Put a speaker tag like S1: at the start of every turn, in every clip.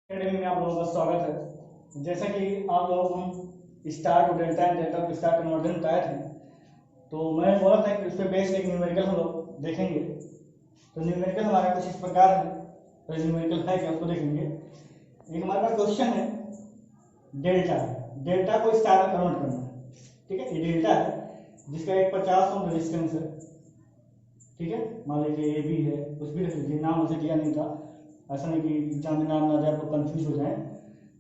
S1: Academy में आप लोगों का स्वागत है। जैसा कि आप लोगों को हम star to delta and delta to star conversion बताए थे, तो मैं बोला था कि उस पर बेस्ड एक न्यूमेरिकल हम लोग देखेंगे। तो न्यूमेरिकल हमारा कुछ इस प्रकार है। तो न्यूमेरिकल है क्या, उसको देखेंगे। एक हमारे पास क्वेश्चन है, डेल्टा को स्टार में कन्वर्ट करना है। ठीक है, ये डेल्टा है जिसका एक 50 ओम रेजिस्टेंस है। ठीक है, मान लीजिए ए बी है, कुछ भी रख लीजिए, नाम उसे दिया नहीं था, ऐसा नहीं कि एग्जाम में नाम ना जाए तो कंफ्यूज हो जाए।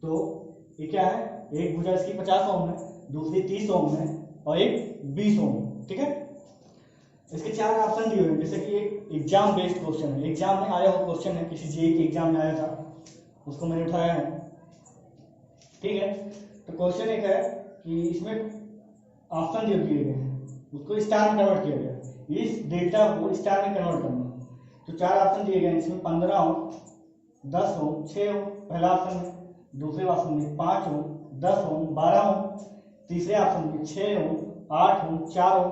S1: तो ये क्या है, एक भुजा इसकी 50 ओम है, दूसरी 30 ओम है और एक 20 ओम। ठीक है, इसके चार ऑप्शन दिए हुए हैं। जैसे कि एक एग्जाम बेस्ड क्वेश्चन है, एग्जाम में आया हुआ क्वेश्चन है, किसी जेईई के एग्जाम में आया था, उसको मैंने उठाया है। ठीक है, तो क्वेश्चन एक है कि इसमें ऑप्शन जो दिए गए हैं उसको स्टार में कन्वर्ट किया गया, इस डेल्टा को स्टार में कन्वर्ट करना। तो चार ऑप्शन दिए गए हैं इसमें, 15 ओम, 10 ओम, 6 ओम पहला ऑप्शन में, दूसरे ऑप्शन में 5 ओम, 10 ओम, 12 ओम, तीसरे ऑप्शन में 6 ओम, 8 ओम, 4 ओम,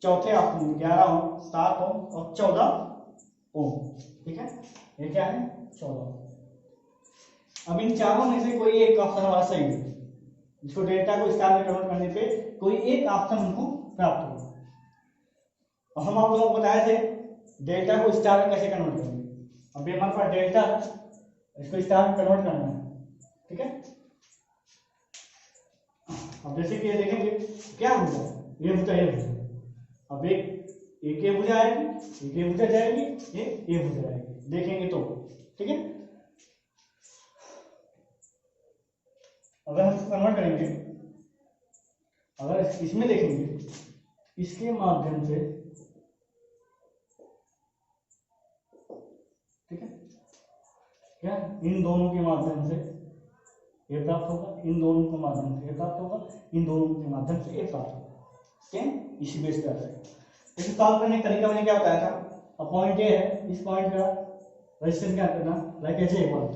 S1: चौथे ऑप्शन में 11 ओम, 7 ओम और 14 ओम। ठीक है, ये क्या है, 14। अब इन चारों में से कोई एक ऑप्शन हमारा सही है, जिसको डेल्टा को स्टार में कन्वर्ट करने पे कोई एक ऑप्शन हमको प्राप्त होगा। और हम आप लोगों को बताए थे डेल्टा को स्टार में कैसे कन्वर्ट करेंगे। अभी हमारे पास डेल्टा, इसको स्टार में कन्वर्ट करना है। ठीक है, अब जैसे कि ये देखेंगे क्या भुजा, ये भुजा, ये भुजा। अब एक ये भुजा आएगी, एक ये भुजा जाएगी, ये भुजा जाएगी, देखेंगे तो। ठीक है, अगर हम इसको कन्वर्ट करेंगे, अगर इसमें देखेंगे, इसके माध्यम से, ठीक है, क्या इन दोनों के माध्यम से ये प्राप्त होगा, इन दोनों के माध्यम से ये प्राप्त होगा, इन दोनों के माध्यम से ये प्राप्त होगा। सेम इसी बेस पे आता है। इसे सॉल्व करने का तरीका मैंने क्या बताया था, अब पॉइंट ए है, इस पॉइंट का रेजिस्टेंस क्या करना, लाइक एज ए पॉइंट।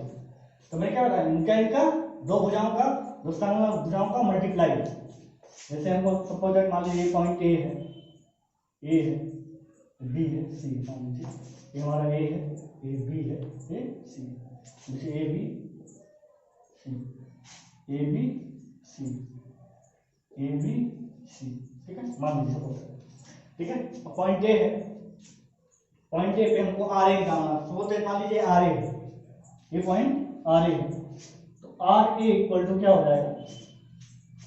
S1: तो मैंने क्या बताया, इनका दो भुजाओं का, दो स्थानों भुजाओं का मल्टीप्लाई। जैसे हमको सपोज मान लीजिए पॉइंट ए है, बी है, सी मान लीजिए, ये हमारा ए है, ये बी है, ये सी, जैसे A B C, A B C, A B C. ठीक है, मान लीजिए सपोज। ठीक है, पॉइंट ए है, पॉइंट ए पे हमको आर ए निकालना। सपोज मान लीजिए आर ए, ये पॉइंट आर ए है, तो आर ए इक्वल टू क्या हो जाएगा,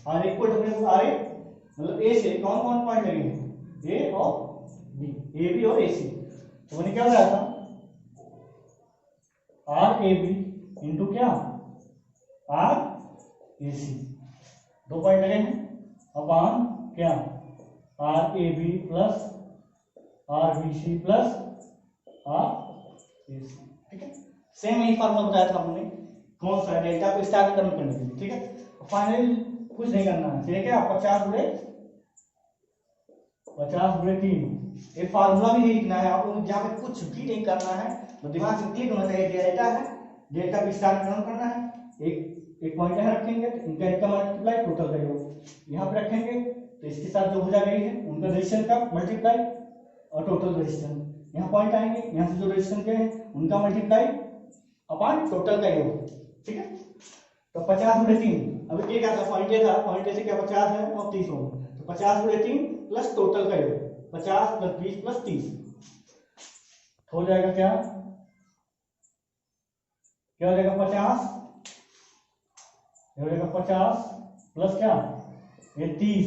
S1: are equal to R A मतलब ए से कौन कौन पॉइंट लगेंगे, ए और बी, ए बी और ए सी। तो मैंने क्या बताया था, आर ए बी इंटू क्या, आर ए सी, दो पॉइंट लगे हैं, अपॉन क्या, R A B plus R B C plus R A C. ठीक है, सेम यही फॉर्मूला बताया था हमने, कौन सा, डेल्टा को स्टार में कन्वर्ट करने के लिए। ठीक है, फाइनली कुछ नहीं करना है, ठीक है, 50 गुणे 3, ये फार्मूला भी नहीं लिखना है आप लोग, जहाँ पे कुछ भी नहीं करना है, तो दिमाग से क्लिक होना चाहिए, डेल्टा है, डेल्टा को स्टार में कन्वर्ट करना है। एक पॉइंट यहाँ रखेंगे तो इनका मल्टीप्लाई टोटल का योग, यहाँ पे रखेंगे तो इसके साथ जो भुजा गई है उनका रेजिस्टेंस का मल्टीप्लाई और टोटल रेजिस्टेंस, यहाँ पॉइंट आएंगे, यहाँ से जो रेजिस्टेंस गए हैं उनका मल्टीप्लाई अपॉन टोटल का योग। ठीक है, तो 50 गुणे 3, अभी क्या था, पॉइंट ए था, पॉइंट ए से क्या 50 है और 30 हो, तो 50 गुणे 3 प्लस टोटल का योग, 50 प्लस 20 प्लस 30 हो जाएगा क्या, क्या हो जाएगा 50, हो जाएगा 50 प्लस क्या, ये 30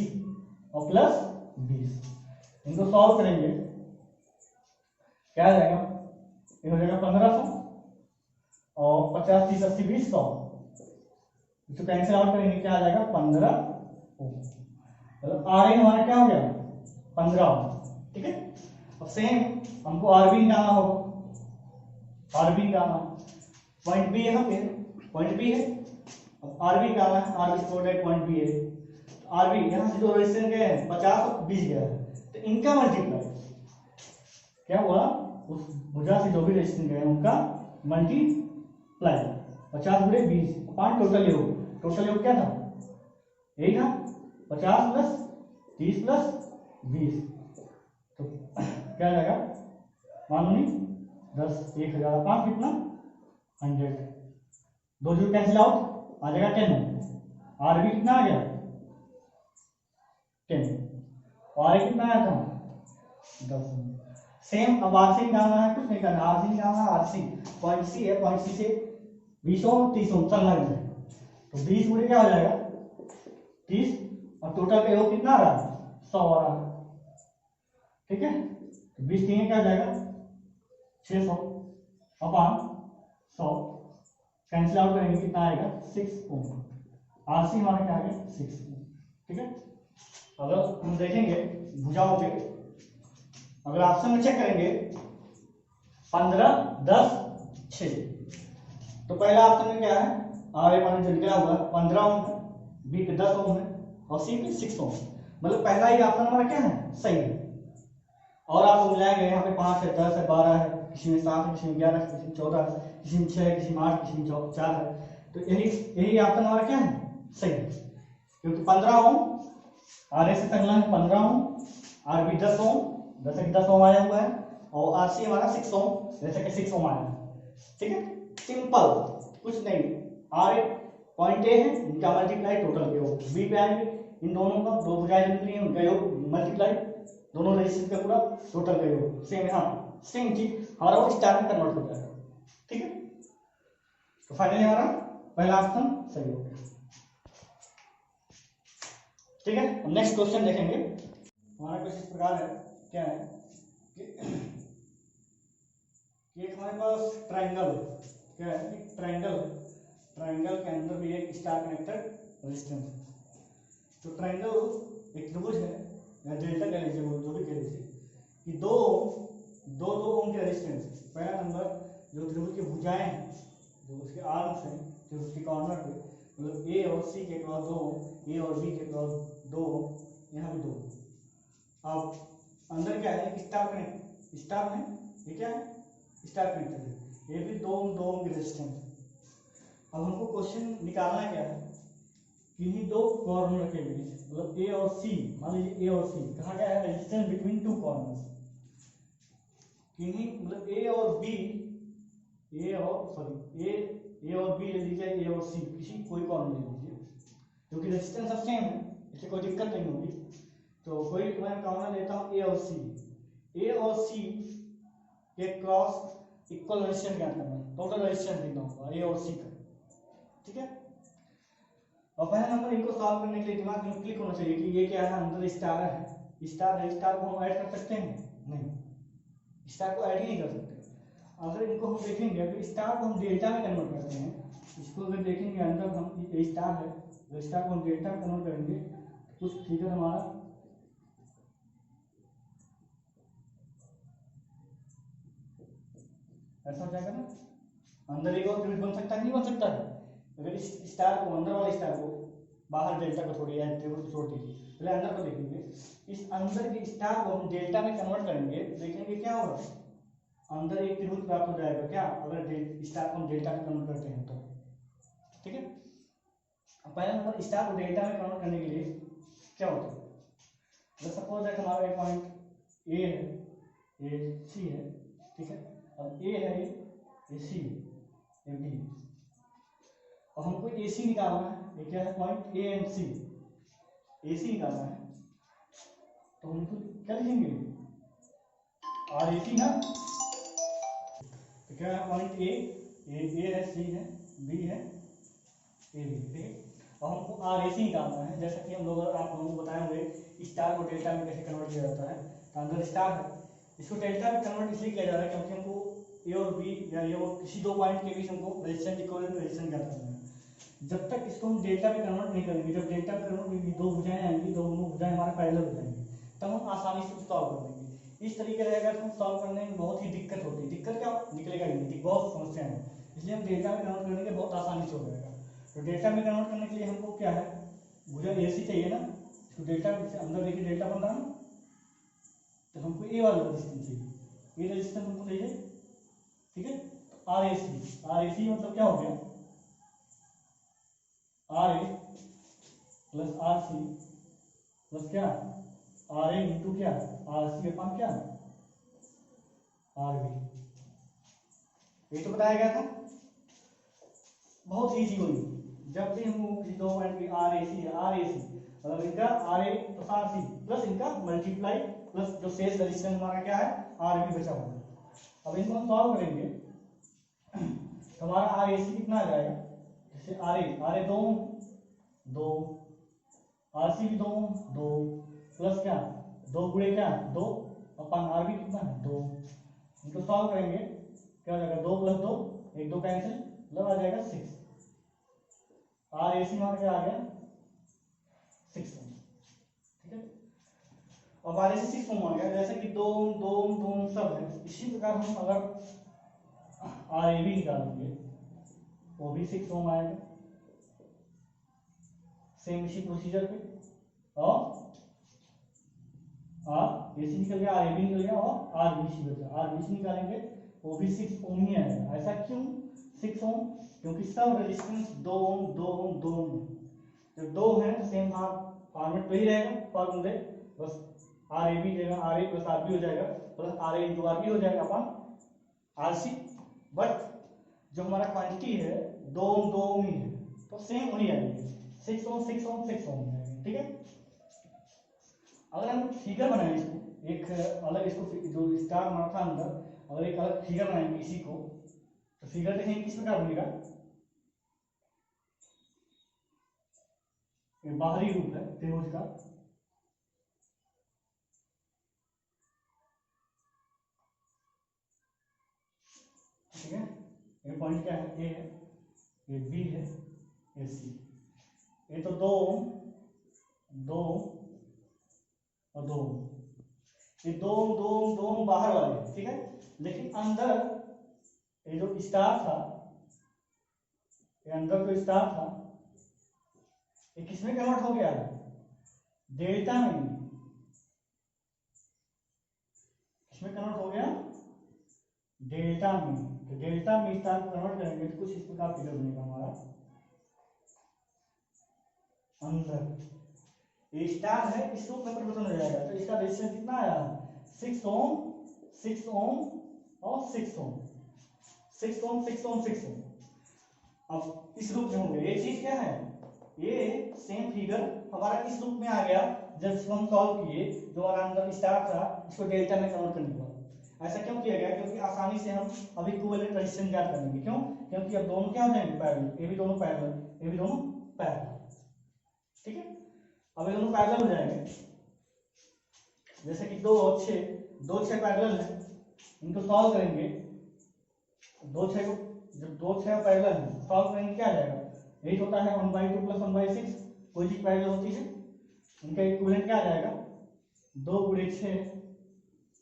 S1: और प्लस 20। इनको सॉल्व करेंगे, क्या आ जाएगा, ये हो जाएगा 1500 और 50 30 80 20 100, इसको कैंसिल आउट करेंगे, क्या आ जाएगा 15 ओम। मतलब आर ए हमारा क्या हो गया 15 ओम। ठीक है, अब सेम हमको आर बी निकालना होगा, आर बी निकालना, पॉइंट बी यहाँ पे, पॉइंट बी है, अब आर बी निकालना है, R B supported point B है, आर बी यहाँ से जो रेजिस्टेंस गए हैं 50 और 20 गया है, तो इनका मल्टीप्लाई क्या हुआ, उस भुजा से जो भी रेजिस्टेंस गए हैं उनका मल्टीप्लाई 50 गुणे 20 अपॉन टोटल योग। टोटल योग क्या था, यही था 50 प्लस 30 प्लस 20, तो क्या जाएगा, मान ली 10, 1000 5 कितना 100, दो जीरो कैंसिल आउट, आ जाएगा 10 ओम। आर भी कितना आ गया 10, और आर कितना आया था 10 ओम। सेम अब आरसी निकालना है, कुछ नहीं करना, आरसी निकालना है, आरसी पॉइंट सी है, पॉइंट सी से 20 ओम 30 ओम चलना है, तो 20 गुणे क्या हो जाएगा 30, और टोटल का योग कितना आ रहा है 100 आ रहा है, ठीक है। तो 20 तीन क्या हो जाएगा 600 अपॉन 100, कैंसिल आउट करेंगे कितना आएगा 6 ओम। आरसी हमारा क्या आ गया 6 ओम, ठीक है। अगर हम देखेंगे भुजाओं पे, अगर ऑप्शन में चेक करेंगे 15 10 6, तो पहला ऑप्शन में क्या है आर ए मान जो निकला हुआ 15 ओम है, बी पे 10 ओम है, और सी पे 6 ओम, मतलब पहला ही ऑप्शन हमारा क्या है सही है। और आप मिलाएंगे यहाँ पे 5 है 10 है 12 है, किसी में 7 है, किसी में 11 है, किसी में 14 है, किसी में 6 है, किसी में 8, किसी में 4 है, तो यही ऑप्शन हमारा क्या है सही है, क्योंकि 15 ओम आर ए से तगला है 15 ओम, आर बी 10 ओम, जैसे कि 10 ओम आया हुआ है, और आर सी हमारा 6 ओम, जैसे कि 6 ओम आया है, ठीक है। सिंपल, कुछ नहीं, आर ए पॉइंट ए है, इनका मल्टीप्लाई टोटल के योग, बी पे आएंगे इन दोनों का, दो भुजाएं निकली हैं उनका योग मल्टीप्लाई दोनों रेजिस्टेंस का पूरा टोटल का योग, सेम हाँ सेम चीज हमारा वो स्टार में कन्वर्ट हो जाएगा, ठीक है। तो फाइनली हमारा पहला ऑप्शन सही हो गया, ठीक है। अब नेक्स्ट क्वेश्चन देखेंगे, हमारा कुछ इस प्रकार है, क्या है कि एक हमारे पास ट्रायंगल, क्या है कि ट्रायंगल, ट्रायंगल के अंदर भी एक स्टार कनेक्टेड रेजिस्टेंस है। तो ट्रायंगल एक त्रिभुज है या डेल्टा कह लीजिए, वो जो भी कह लीजिए, कि दो ओम के रेजिस्टेंस, पहला नंबर जो त्रिभुज की भुजाएं हैं, जो उसके आर्म्स हैं, त्रिभुज के कॉर्नर पे, मतलब ए और सी के क्रॉस 2 ओम, ए और बी के क्रॉस 2 ओम, यहाँ भी 2 ओम। अब अंदर क्या है स्टार कनेक्ट, स्टार में ये क्या है स्टार कनेक्टेड है, ये भी 2 ओम की रेजिस्टेंस है। अब हमको क्वेश्चन निकालना क्या है, किन्हीं दो कॉर्नर के बीच, मतलब ए और सी, मान लीजिए ए और सी, कहा गया है रेजिस्टेंस बिटवीन टू कॉर्नर्स, किन्हीं मतलब ए और बी, ए और बी ले लीजिए, ए और सी किसी कोई कॉर्नर ले लीजिए, क्योंकि रेजिस्टेंस सब सेम है, इससे कोई दिक्कत नहीं होगी। तो कोई मैं कॉर्नर लेता हूँ ए और सी के क्रॉस इक्वल रेजिस्टेंस ज्ञात करना, टोटल रेजिस्टेंस लिखना होगा ए और सी का, ठीक है। और पहला नंबर इनको सॉल्व करने के लिए दिमाग में क्लिक होना चाहिए कि ये क्या है, अंदर स्टार है, स्टार को हम ऐड कर सकते हैं नहीं, स्टार को ऐड ही नहीं कर सकते। अगर इनको हम देखेंगे, अगर स्टार को हम डेल्टा में कन्वर्ट करते हैं, इसको अगर देखेंगे अंदर हम ये स्टार है, तो स्टार को हम डेल्टा में कन्वर्ट करेंगे, कुछ फिगर हमारा ऐसा हो जाएगा ना, अंदर एक और त्रिभुज बन सकता है नहीं बन सकता है। अगर इस स्टार को, अंदर वाले स्टार को, बाहर डेल्टा को छोड़िए या त्रिभुज को छोड़ दीजिए, पहले अंदर को देखेंगे, इस अंदर के स्टार को हम डेल्टा में कन्वर्ट करेंगे, देखेंगे क्या होगा, अंदर एक त्रिभुज प्राप्त हो जाएगा क्या, अगर स्टार को हम डेल्टा में कन्वर्ट करते हैं तो, ठीक है। पहला नंबर स्टार को डेल्टा में कन्वर्ट करने के लिए क्या होता है, अगर सपोज दैट हमारा एक पॉइंट ए है, ए सी है, ठीक है, अब ए है, ये सी है, ये बी, और हमको ए सी निकालना है, ये क्या है पॉइंट ए एंड सी, ए सी निकालना है, तो हमको क्या लिखेंगे आर ए सी ना, तो क्या है पॉइंट ए है, सी है, बी है, ए बी, ठीक है। और हमको आर ए सी निकालना है, जैसा कि हम लोग आप लोगों को बताए हुए स्टार को डेल्टा में कैसे कन्वर्ट किया जाता है, तो अंदर स्टार है, इसको डेल्टा में कन्वर्ट इसलिए किया जा रहा है क्योंकि हमको ए और बी या ये और किसी दो पॉइंट के बीच हमको रेजिस्टेंस इक्विवेलेंट रेजिस्टेंस ज्ञात करना है। जब तक इसको हम डेल्टा में कन्वर्ट नहीं करेंगे, जब डेल्टा में कन्वर्ट होगी दो भुजाएं आएंगी, दोनों भुजाएं हमारे पैरेलल हो जाएंगी, तब हम आसानी से सॉल्व कर देंगे। इस तरीके रहेगा तो सॉल्व करने में बहुत ही दिक्कत होती है, दिक्कत क्या निकलेगा ही नहीं, बहुत समस्या है, इसलिए हम डेल्टा में कन्वर्ट करने के बहुत आसानी से हो जाएगा। तो डेल्टा में कन्वर्ट करने के लिए हमको क्या है, भुजा ए सी चाहिए ना, तो डेल्टा अंदर देखिए डेल्टा बन रहा है, तो हमको ए वाला रेजिस्टेंस चाहिए, ये रेजिस्टेंस हमको चाहिए, ठीक है। तो आर ए सी मतलब क्या हो गया, R A plus R C plus क्या आर ए इंटू क्या आर सी अपॉन क्या आर बी, ये तो बताया गया था। बहुत ईजी हुई। जब भी हम किसी दो पॉइंट की आर ए सी है, आर ए सी मतलब इनका R A plus R C plus इनका मल्टीप्लाई प्लस जो शेष रेजिस्टेंस हमारा क्या है आर बी बचा हुआ है। अब इनको हम सॉल्व करेंगे तो हमारा आर ए सी कितना आ जाएगा, जैसे आर ए दो आर सी भी दो प्लस क्या दो गुणे क्या दो अपन आर बी कितना है 2। इनको सॉल्व करेंगे क्या हो जाएगा 2 + 2 1 2 कैंसिल मतलब आ जाएगा 6। आर ए सी मान क्या आ गया 6 ओम। ठीक है, अब आर ए सी 6 ओम आ गया। जैसे कि दो सब है, इसी प्रकार हम अगर आर ए बी निकालेंगे वो भी 6 ओम आएगा सेम इसी प्रोसीजर पे। और आर ए सी निकल गया, आर ए बी निकल गया और आर बी सी बचा। आर बी सी निकालेंगे वो भी 6 ओम ही आएगा। ऐसा क्यों 6 ओम? क्योंकि सब रेजिस्टेंस 2 ओम 2 ओम 2 ओम है। जो 2 है तो सेम फॉर्मेट पे ही रहेगा फॉर्मूले, बस आर ए बी जगह R A plus R B हो जाएगा plus R A into R B हो जाएगा अपन आर सी। बट जो हमारा क्वांटिटी है 2 ओम 2 ओम ही है तो सेम वही आएगी 6 ओम 6 ओम 6 ओम आएगी। ठीक है, अगर हम फिगर बनाएं इसको एक अलग, इसको जो स्टार मारा था अंदर, अगर एक अलग फिगर बनाएंगे इसी को तो फिगर देखेंगे किस प्रकार बनेगा। ये बाहरी रूप है त्रिभुज का। ठीक है, ये पॉइंट क्या है ए है, ये बी है, ये सी। ये तो 2 ओम 2 और 2 ये 2 बाहर वाले हैं। ठीक है, लेकिन अंदर ये जो स्टार था, ये अंदर जो स्टार था ये किसमें कन्वर्ट हो गया डेल्टा में। किसमें कन्वर्ट हो गया डेल्टा में। तो डेल्टा में स्टार को कन्वर्ट करेंगे तो कुछ इस प्रकार फिगर बनेगा हमारा। अंदर ये स्टार है इस रूप में परिवर्तन हो जाएगा तो इसका रेजिस्टेंस कितना आया 6 ओम और 6 ओम 6 ओम 6 ओम 6 ओम। अब इस रूप में हो गया। ये चीज क्या है, ये सेम फिगर हमारा इस रूप में आ गया जब इसको हम सॉल्व किए। जो हमारा अंदर स्टार था इसको डेल्टा में कन्वर्ट करने के बाद। ऐसा क्यों किया गया, क्योंकि आसानी से हम अभी इक्विवेलेंट रेजिस्टेंस ज्ञात कर लेंगे। क्यों, क्योंकि अब दोनों क्या हो जाएंगे पैरेलल, ये भी दोनों पैरेलल, ये भी दोनों पैरेलल। ठीक है, अब ये दोनों पैरेलल हो जाएंगे। जैसे कि 2 और 6 पैरेलल है, इनको सॉल्व करेंगे 2 6 को, जब 2 6 पैरेलल है सॉल्व करेंगे क्या आ जाएगा 8 होता है 1/2 + 1/6। कोई चीज पैरेलल होती है इनका इक्विवेलेंट क्या आ जाएगा 2 × 6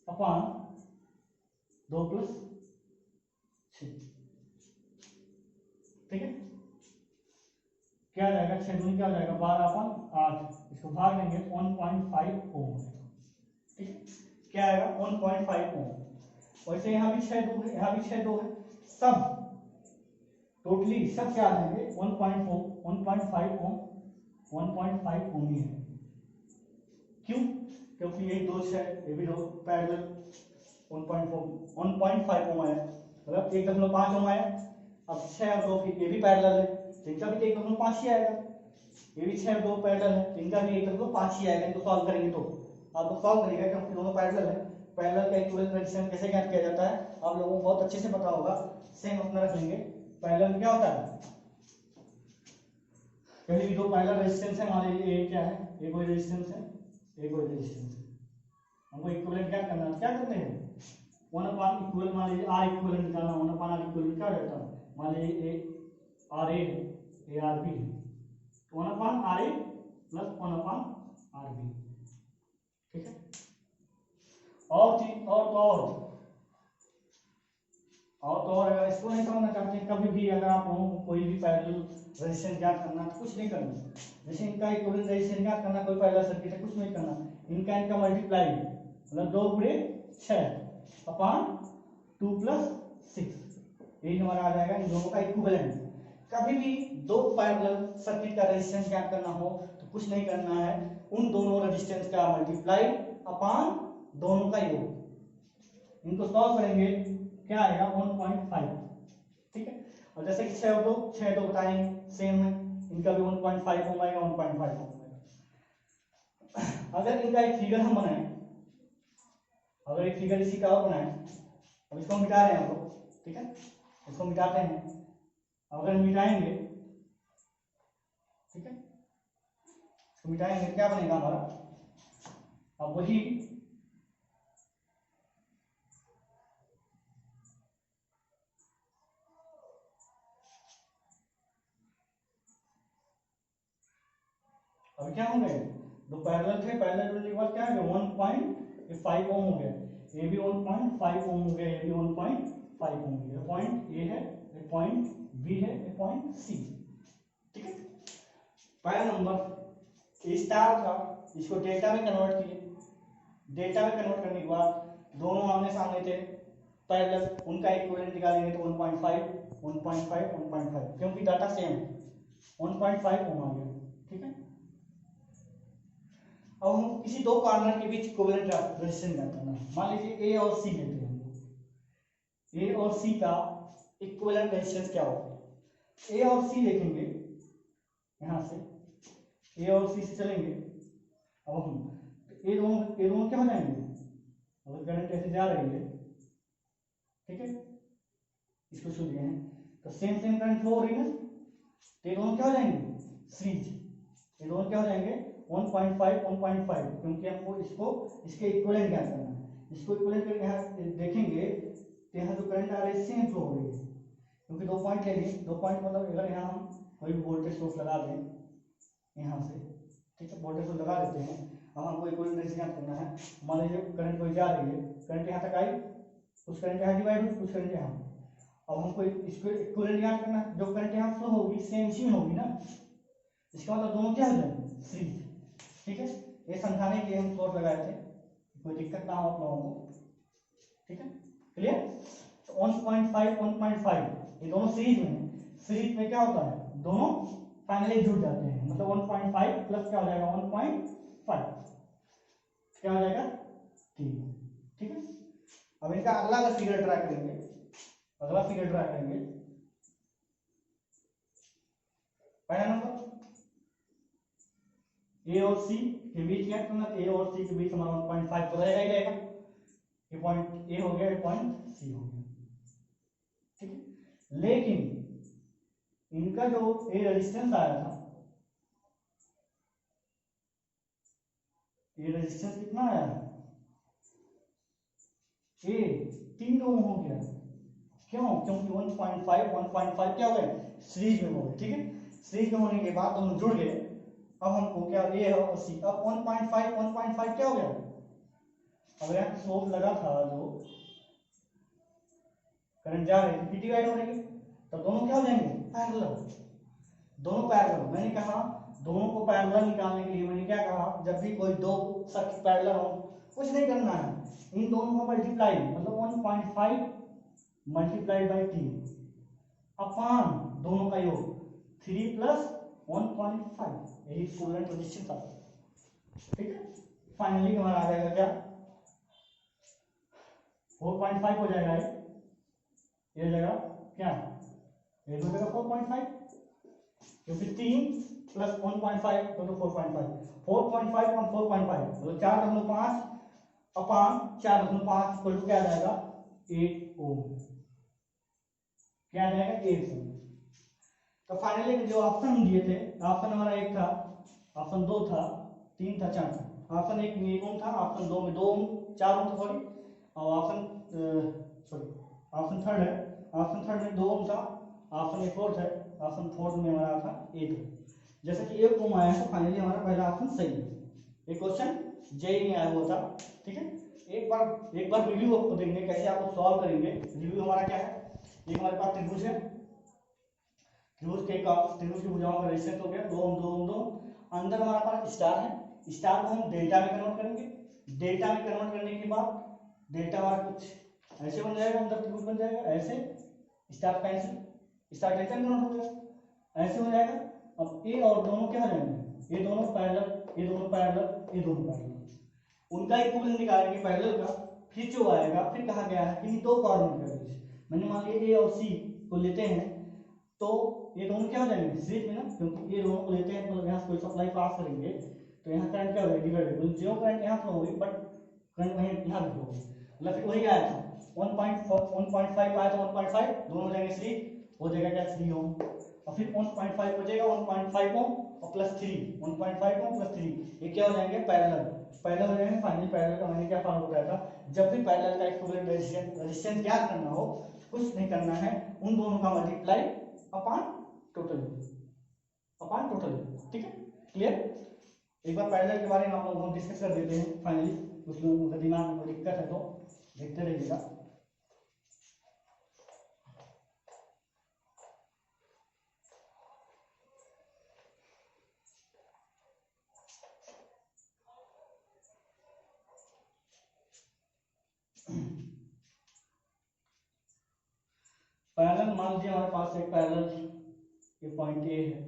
S1: अपॉन 2 + 6। ठीक है, क्या आ जाएगा 6 दूनी क्या हो जाएगा 12/8। इसको भाग देंगे 1.5 ओम। ठीक है, क्या आएगा 1.5 ओम। वैसे यहाँ भी 6 2 है, यहाँ भी 6 2 है, सब टोटली सब क्या आ जाएंगे 1.5 ओम 1.5 ओम ही है। क्यों, क्योंकि ये 2 6 ये भी 2 पैरेलल 1.5 ओम आया मतलब 1.5 ओम आया। अब 6 और 2 फिर ये भी पैरेलल है तो इनका भी 1.5 ही आएगा। ये भी 6 और 2 पैरेलल है तो इनका भी 1.5 ही आएगा। इनको सॉल्व करेंगे तो आप लोग सॉल्व करेंगे क्योंकि दोनों पैरेलल है। पैरेलल का इक्विवेलेंट रेजिस्टेंस कैसे ज्ञात किया जाता है आप लोगों को बहुत अच्छे से पता होगा। सेम अपना रख लेंगे। पैरेलल में क्या होता है, कहीं भी दो पैरेलल रेजिस्टेंस है, मान लीजिए ये क्या है, ये कोई रेजिस्टेंस है, ये कोई रेजिस्टेंस है। हमको इक्विवेलेंट क्या करना है, क्या करते हैं 1 इक्विवेलेंट, मान लीजिए आर इक्विवेलेंट निकालना। 1 इक्विवेलेंट क्या हो जाता है, मान लीजिए ये आर ए है, ये आर बी है, 1 R A plus 1 R B. ठीक है, और चीज और अगर इसको नहीं समझना चाहते हैं कभी भी, अगर आप लोगों को कोई भी पैरेलल रेजिस्टेंस ज्ञात करना तो कुछ नहीं करना। जैसे इनका इक्विवेलेंट रेजिस्टेंस ज्ञात करना, कोई पैरेलल सर्किट है, कुछ नहीं करना। इनका मल्टीप्लाई मतलब 2 × 6 अपॉन 2 + 6 यही हमारा आ जाएगा इन दोनों का इक्विवेलेंट। कभी भी दो पैरेलल सर्किट का रेजिस्टेंस ज्ञात करना हो तो कुछ नहीं करना है, उन दोनों रेजिस्टेंस का मल्टीप्लाई अपॉन दोनों का योग। इनको सॉल्व करेंगे क्या आएगा 1.5। ठीक है, और जैसे कि 6 और 2 6 2 बताएंगे सेम है, इनका भी 1.5 ओम आएगा 1.5 ओम आएगा। अगर इनका एक फिगर हम बनाएं, अगर एक फिगर इसी का और बनाएं, अब इसको मिटा रहे हैं हम लोग, ठीक है, इसको मिटाते हैं। अगर मिटाएंगे, ठीक है, इसको मिटाएंगे क्या बनेगा हमारा, अब वही अब क्या हो गए, दो पैरेलल थे, पैरेलल जुड़ने के बाद क्या है 1.5 ओम हो गया, ये भी 1.5 ओम हो गया, ये भी 1.5 ओम हो गया। पॉइंट ए है, ये पॉइंट बी है, ये पॉइंट सी, ठीक है। पहला नंबर स्टार था, इसको डेल्टा में कन्वर्ट किए, डेल्टा में कन्वर्ट करने के बाद दोनों आमने सामने थे पैरेलल, उनका इक्विवेलेंट निकालेंगे तो 1.5 क्योंकि डाटा सेम है, 1.5 ओम आ गया, ठीक है। अब हम किसी दो कॉर्नर के बीच इक्विवेलेंट रेजिस्टेंस ज्ञात करना है। मान लीजिए ए और सी लेते हैं हम लोग, ए और सी का इक्विवेलेंट रेजिस्टेंस क्या होगा, ए और सी देखेंगे, यहां से ए और सी से चलेंगे, अब हम ये दोनों क्या हो जाएंगे, अगर करंट ऐसे जा रही है, ठीक है, इसको छू दिए हैं तो सेम सेम करंट फ्लो हो रही है ना, तो ये दोनों क्या हो जाएंगे सीरीज, ये दोनों क्या हो जाएंगे 1.5 क्योंकि हमको इसको इसके इक्विवेलेंट ज्ञात करना है। इसको इक्विवेलेंट करके यहाँ देखेंगे तो यहाँ जो करंट आ रही है सेम फ्लो हो रही है, क्योंकि 2 पॉइंट लेंगे, 2 पॉइंट मतलब अगर यहाँ हम कोई वोल्टेज सोर्स लगा दें यहाँ से, ठीक है, वोल्टेज सोर्स लगा देते हैं, अब हमको इक्विवेलेंट रेजिस्टेंस ज्ञात करना है। मान लीजिए करंट कोई जा रही है, करंट यहाँ तक आई, कुछ करंट यहाँ डिवाइड हुई, कुछ करंट यहाँ, अब हमको इसको इक्विवेलेंट ज्ञात करना है, जो करंट यहाँ फ्लो होगी सेम इसी में होगी ना, इसका मतलब दोनों क्या हो जाएंगे सीरीज, ठीक है। ये समझाने के लिए हम सोर्स लगाए थे, कोई दिक्कत ना हो आप लोगों को, ठीक है, क्लियर। तो 1.5 ये दोनों सीरीज में है, सीरीज में क्या होता है दोनों फाइनली जुड़ जाते हैं, मतलब 1.5 प्लस क्या हो जाएगा 1.5 क्या हो जाएगा 3, ठीक है। अब इनका अगला फिगर ड्रा करेंगे, अगला फिगर ड्रा करेंगे, पहला नंबर ए और सी के बीच क्या करना, ए और सी के बीच हमारा 1.5 तो रहेगा ही रहेगा, ये पॉइंट ए हो गया, ये पॉइंट सी हो गया, ठीक है। लेकिन इनका जो ए रेजिस्टेंस आया था, ये रेजिस्टेंस कितना आया है, ए 3 ओम हो गया, क्यों, क्योंकि 1.5 क्या हो गए सीरीज में हो गए, ठीक है। सीरीज में होने के बाद दोनों जुड़ गए, अब हमको क्या ए और सी, अब 1.5 क्या हो गया, अब यहाँ सोर्स लगा था जो करंट जा रही थी डिवाइड हो रही है, तो दोनों क्या हो जाएंगे पैरेलल, दोनों पैरेलल। मैंने कहा दोनों को पैरेलल निकालने के लिए मैंने क्या कहा, जब भी कोई दो सर्किट पैरेलल हो कुछ नहीं करना है, इन दोनों को मल्टीप्लाई, मतलब 1.5 मल्टीप्लाइड बाई 3 अपान दोनों का योग 3 प्लस 1.5, यही इक्विवेलेंट रेजिस्टेंस आता है, ठीक है। फाइनली हमारा आ जाएगा क्या 4.5 हो जाएगा, ये जगह क्या ये हो जाएगा 4.5, क्योंकि 3 प्लस 1.5 तो 4.5, 4.5 और 4.5 तो 4.5 अपान 4.5 इक्वल टू क्या आ जाएगा 8 ओम, क्या आ जाएगा 8 ओम। तो फाइनली जो ऑप्शन दिए थे, ऑप्शन हमारा 1 था, ऑप्शन 2 था, 3 था, 4 था। ऑप्शन 1 में 1 ओम था, ऑप्शन 2 में 2 ओम 4 ओम था सॉरी, और ऑप्शन थर्ड है, ऑप्शन थर्ड में 2 ओम था, ऑप्शन फोर्थ है, ऑप्शन फोर्थ में हमारा था 8 ओम। जैसे कि 1 ओम आया है तो फाइनली हमारा पहला ऑप्शन सही है, ये क्वेश्चन जेईई में आया हुआ था, ठीक है। एक बार रिव्यू आपको देंगे कैसे आपको सॉल्व करेंगे। रिव्यू हमारा क्या है, ये हमारे पास त्रिभुज है, त्रिभुज की भुजाओं का रेजिस्टेंस हो गया 2 ओम 2 ओम 2 ओम। अंदर हमारा पास स्टार है, स्टार को हम डेल्टा में कन्वर्ट करेंगे, डेल्टा में कन्वर्ट करने के बाद डेल्टा हमारा कुछ ऐसे बन जाएगा, अंदर त्रिभुज बन जाएगा ऐसे, स्टार कैंसिल, स्टार डेल्टा में कन्वर्ट हो जाएगा ऐसे हो जाएगा। अब ए और दोनों क्या हो जाएंगे, ये दोनों पैरेलल, ये दोनों पैरेलल, ये दोनों पैरेलल, उनका इक्विवेलेंट निकालेंगे पैरेलल का। फिर जो आएगा, फिर कहा गया है कि दो कॉर्नर के बीच, मैंने मान लिया ए और सी को लेते हैं, तो ये दोनों क्या हो जाएंगे सीरीज में ना, क्योंकि ये दोनों को लेते हैं मतलब यहाँ से कोई सप्लाई पास करेंगे तो यहाँ करंट क्या हो जाएगा डिवाइडेबल, जो करंट यहाँ फ्लो होगी बट करंट वहीं यहाँ फ्लो होगी, मतलब फिर वही आया था 1.5 आया था 1.5 दोनों हो जाएंगे सीरीज, हो जाएगा क्या 3 ओम, और फिर 1.5 बचेगा 1.5 ओम और प्लस 3 1.5 ओम प्लस 3 ये क्या हो जाएंगे पैरेलल हो जाएंगे। फाइनली पैरेलल का मैंने क्या फॉर्मूला बताया था, जब भी पैरेलल का इक्विवेलेंट रेजिस्टेंस ज्ञात करना हो कुछ नहीं करना है, उन दोनों का मल्टीप्लाई अपॉन टोटल, ठीक है क्लियर। एक बार पैरेलल के बारे में आप लोगों को डिस्कस कर देते हैं फाइनली, कुछ लोगों का दिमाग में कोई दिक्कत है तो देखते रहिएगा। पैरेलल मान लीजिए हमारे पास एक पैरेलल ये पॉइंट ए है,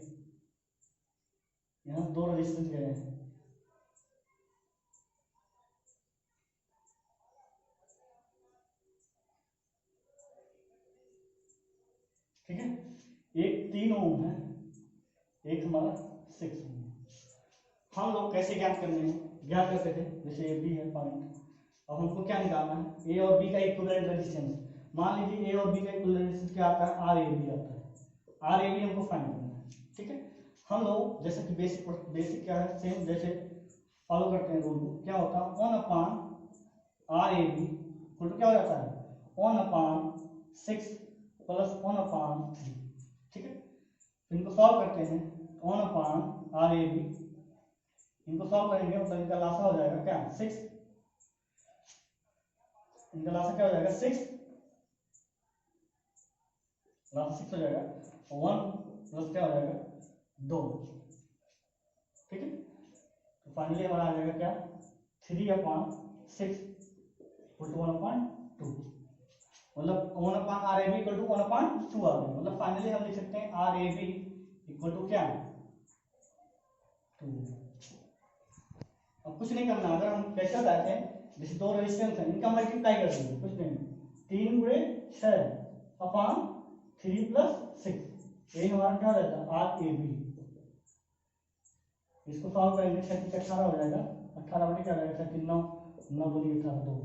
S1: यहाँ दो रेजिस्टेंस गए हैं, ठीक है, एक 3 ओम है, एक हमारा 6 ओम है। हम लोग कैसे ज्ञात करते थे, जैसे ये बी है पॉइंट, अब हमको क्या निकालना है ए और बी का इक्विवेलेंट रेजिस्टेंस। मान लीजिए ए और बी का इक्विवेलेंट रेजिस्टेंस क्या आता है आर ए बी आता है, आर ए बी हमको फाइंड करना है, ठीक है। हम लोग जैसे कि बेसिक क्या है सेम जैसे फॉलो करते हैं रूल को, क्या होता है 1 upon R A B equal to क्या हो जाता है 1 अपॉन 6 प्लस 1 अपॉन 3, ठीक है। इनको सॉल्व करते हैं 1 अपॉन आर ए बी, इनको सॉल्व करेंगे मतलब इनका लासा हो जाएगा क्या 6, इनका लासा क्या हो जाएगा 6, लासा 6 हो जाएगा, 1 प्लस क्या हो जाएगा 2, ठीक है। तो फाइनली हमारा आ जाएगा क्या 3 अपॉन 6 इक्वल टू 1 अपॉन 2, मतलब 1 upon R A B equal to 1 upon 2 आ गया, मतलब फाइनली हम लिख सकते हैं R A B equal to क्या 2। अब कुछ नहीं करना, अगर हम कैसे बताते हैं जैसे दो रेजिस्टेंस है इनका मल्टीप्लाई कर देंगे, कुछ नहीं 3 गुणे 6 अपॉन 3 प्लस 6, यही हमारा क्या हो जाता है आर ए बी। इसको सॉल्व करेंगे 6 से 18 हो जाएगा, 18 बटे क्या हो जाएगा 3 9 9 2 18 2,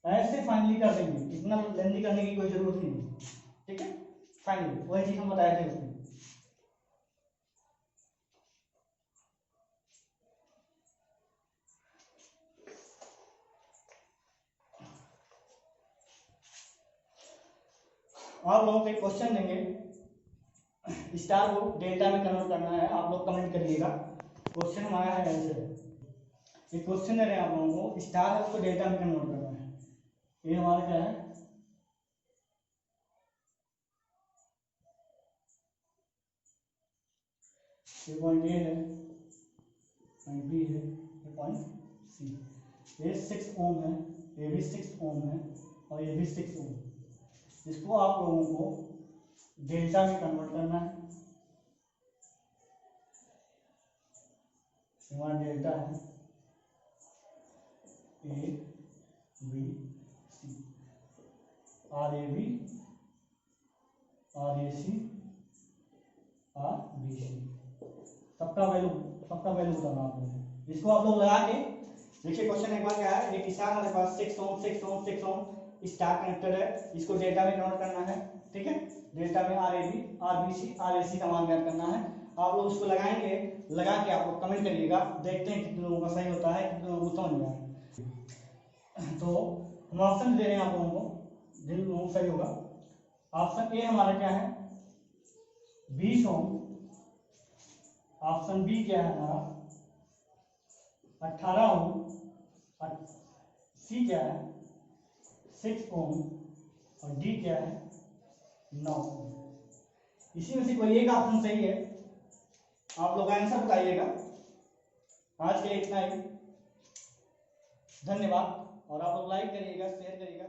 S1: ऐसे फाइनली कर देंगे, इतना लेंदी करने की कोई जरूरत नहीं, ठीक है। फाइनली वही चीज हम बताए थे उसमें। आप लोगों को एक क्वेश्चन देंगे, स्टार को डेल्टा में कन्वर्ट करना है, आप लोग कमेंट करिएगा। क्वेश्चन हमारा है ऐसे, ये क्वेश्चन दे रहे हैं आप लोगों को, स्टार है उसको डेल्टा में कन्वर्ट करना है। ये हमारा क्या है ये पॉइंट ए है, पॉइंट बी है, ये पॉइंट सी, ये 6 ओम है, ये भी 6 ओम है और ये भी 6 ओम। इसको आप लोगों को डेल्टा में कन्वर्ट करना है, हमारा डेल्टा है A B C, R A B R A C R B C, सबका वैल्यू बताना आप लोग। इसको आप लोग लगा के देखिए, क्वेश्चन एक बार क्या है, एक स्टार हमारे पास 6 ओम 6 ओम 6 ओम स्टार कनेक्टेड है, इसको डेल्टा में कन्वर्ट करना है, ठीक है। डेल्टा में R A B R B C R A C का मान ज्ञात करना है। आप लोग उसको लगाएंगे, लगा के आप लोग कमेंट करिएगा, देखते हैं कितने लोगों का सही होता है, कितने लोगों को समझ में आया। तो हम ऑप्शन दे रहे हैं आप लोगों को, जिन लोगों को सही होगा। ऑप्शन ए हमारा क्या है 20 ओम, ऑप्शन बी क्या है हमारा 18 ओम, सी क्या है 6 ओम और डी क्या है 9 ओम। इसी में से कोई एक ऑप्शन सही है, आप लोग आंसर बताइएगा। आज के लिए इतना ही, धन्यवाद। और आप लोग लाइक करिएगा, शेयर करिएगा।